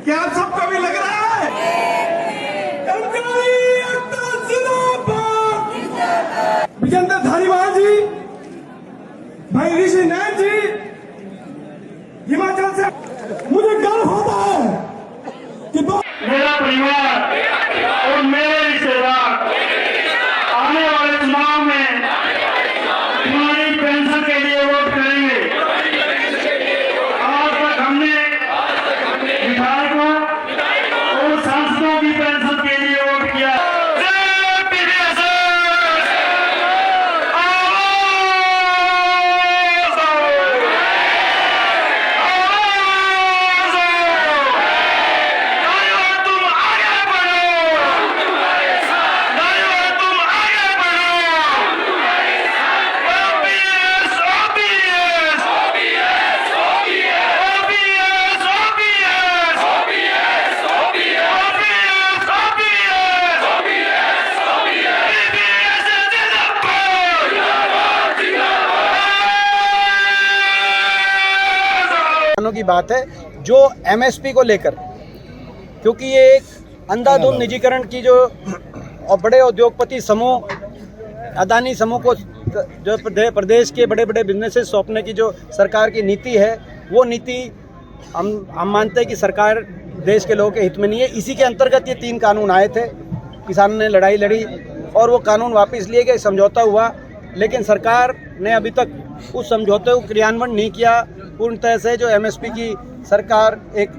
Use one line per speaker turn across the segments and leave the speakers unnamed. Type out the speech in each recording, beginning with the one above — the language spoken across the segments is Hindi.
क्या आप सबको भी लग रहा है? विजेंद्र धारीवाल जी, भाई ऋषि नैन जी, हिमाचल से मुझे गर्व होता है कि
मेरा परिवार और मेरे रिश्तेदार आने वाले चुनाव में तुम्हारी पेंशन के लिए वोट करेंगे। आज तक हमने विधायकों और सांसदों की पेंशन के लिए वोट किया।
की बात है जो एमएसपी को लेकर, क्योंकि ये एक अंधाधुंध निजीकरण की जो और बड़े उद्योगपति समूह अदानी समूह को जो प्रदेश के बड़े बड़े बिजनेसेस सौंपने की जो सरकार की नीति है, वो नीति हम मानते हैं कि सरकार देश के लोगों के हित में नहीं है। इसी के अंतर्गत ये 3 कानून आए थे, किसानों ने लड़ाई लड़ी और वो कानून वापस लिए गए, समझौता हुआ, लेकिन सरकार ने अभी तक उस समझौते को क्रियान्वयन नहीं किया पूर्णतः से। जो एमएसपी की सरकार एक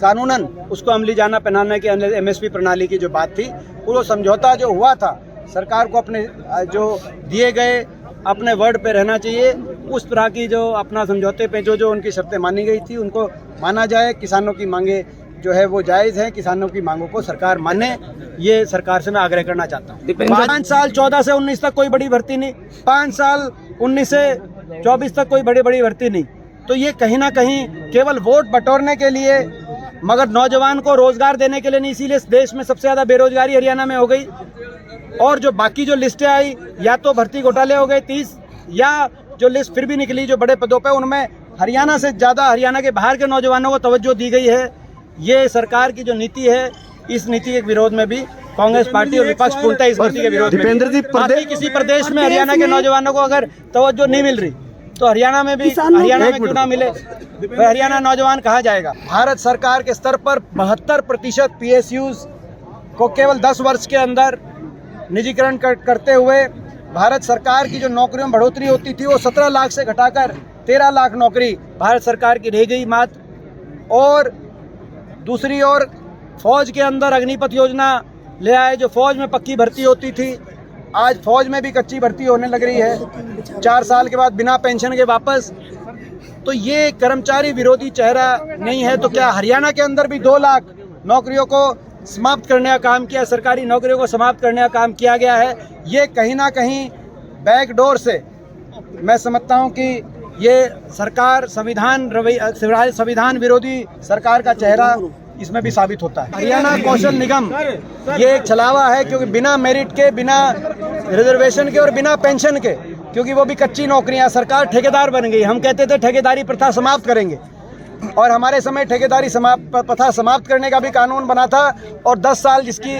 कानूनन उसको अमली जाना पहनाने की एमएसपी प्रणाली की जो बात थी, वो समझौता जो हुआ था, सरकार को अपने जो दिए गए अपने वर्ड पे रहना चाहिए। उस तरह की जो अपना समझौते पे जो उनकी शर्तें मानी गई थी उनको माना जाए। किसानों की मांगे जो है वो जायज़ है, किसानों की मांगों को सरकार माने, ये सरकार से मैं आग्रह करना चाहता हूँ। 5 साल 14 से 19 तक कोई बड़ी भर्ती नहीं, 5 साल 19 से 24 तक कोई बड़ी भर्ती नहीं, तो ये कहीं ना कहीं केवल वोट बटोरने के लिए, मगर नौजवान को रोजगार देने के लिए नहीं। इसीलिए देश में सबसे ज़्यादा बेरोजगारी हरियाणा में हो गई। और जो बाकी जो लिस्टें आई, या तो भर्ती घोटाले हो गए 30, या जो लिस्ट फिर भी निकली जो बड़े पदों पे, उनमें हरियाणा से ज़्यादा हरियाणा के बाहर के नौजवानों को तवज्जो दी गई है। ये सरकार की जो नीति है, इस नीति के विरोध में भी कांग्रेस पार्टी और विपक्ष पूर्णतः इस नीति के विरोध में। किसी प्रदेश में हरियाणा के नौजवानों को अगर तवज्जो नहीं मिल रही तो हरियाणा में भी हरियाणा में क्यों ना मिले, हरियाणा नौजवान कहाँ जाएगा। भारत सरकार के स्तर पर 72% PSUs को केवल 10 वर्ष के अंदर निजीकरण करते हुए भारत सरकार की जो नौकरियों में बढ़ोतरी होती थी वो 17 लाख से घटाकर 13 लाख नौकरी भारत सरकार की रह गई मात्र। और दूसरी ओर फौज के अंदर अग्निपथ योजना ले आए, जो फौज में पक्की भर्ती होती थी, आज फौज में भी कच्ची भर्ती होने लग रही है 4 साल के बाद बिना पेंशन के वापस। तो ये कर्मचारी विरोधी चेहरा नहीं है तो क्या हरियाणा के अंदर भी 2 लाख नौकरियों को समाप्त करने का काम किया, सरकारी नौकरियों को समाप्त करने का काम किया गया है। ये कहीं ना कहीं बैकडोर से मैं समझता हूँ कि ये सरकार संविधान विरोधी सरकार का चेहरा इसमें भी साबित होता है। हरियाणा कौशल निगम ये एक छलावा है, क्योंकि बिना मेरिट के, बिना रिजर्वेशन के और बिना पेंशन के, क्योंकि वो भी कच्ची नौकरियां, सरकार ठेकेदार बन गई। हम कहते थे ठेकेदारी प्रथा समाप्त करेंगे, और हमारे समय ठेकेदारी प्रथा समाप्त करने का भी कानून बना था। और 10 साल जिसकी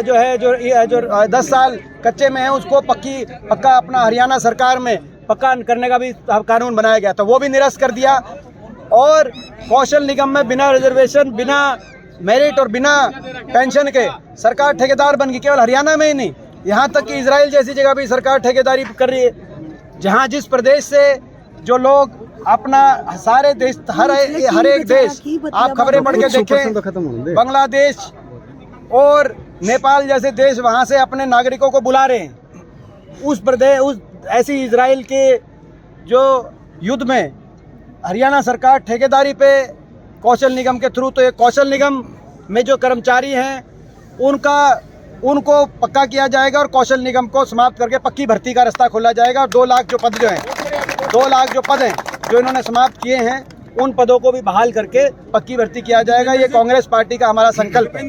जो 10 साल कच्चे में है उसको पक्का अपना हरियाणा सरकार में पक्का करने का भी कानून बनाया गया था, वो भी निरस्त कर दिया। और कौशल निगम में बिना रिजर्वेशन, बिना मेरिट और बिना पेंशन के सरकार ठेकेदार बन गई। केवल हरियाणा में ही नहीं, यहाँ तक कि इजराइल जैसी जगह भी सरकार ठेकेदारी कर रही है, जहाँ जिस प्रदेश से जो लोग अपना सारे देश, हर एक देश, आप खबरें पढ़ के देखें, बांग्लादेश और नेपाल जैसे देश वहाँ से अपने नागरिकों को बुला रहे हैं। उस ऐसी इजराइल के जो युद्ध में हरियाणा सरकार ठेकेदारी पे कौशल निगम के थ्रू, तो ये कौशल निगम में जो कर्मचारी हैं उनको पक्का किया जाएगा और कौशल निगम को समाप्त करके पक्की भर्ती का रास्ता खोला जाएगा। 2 लाख जो पद जो हैं, 2 लाख जो पद हैं जो इन्होंने समाप्त किए हैं, उन पदों को भी बहाल करके पक्की भर्ती किया जाएगा। ये कांग्रेस पार्टी का हमारा संकल्प है।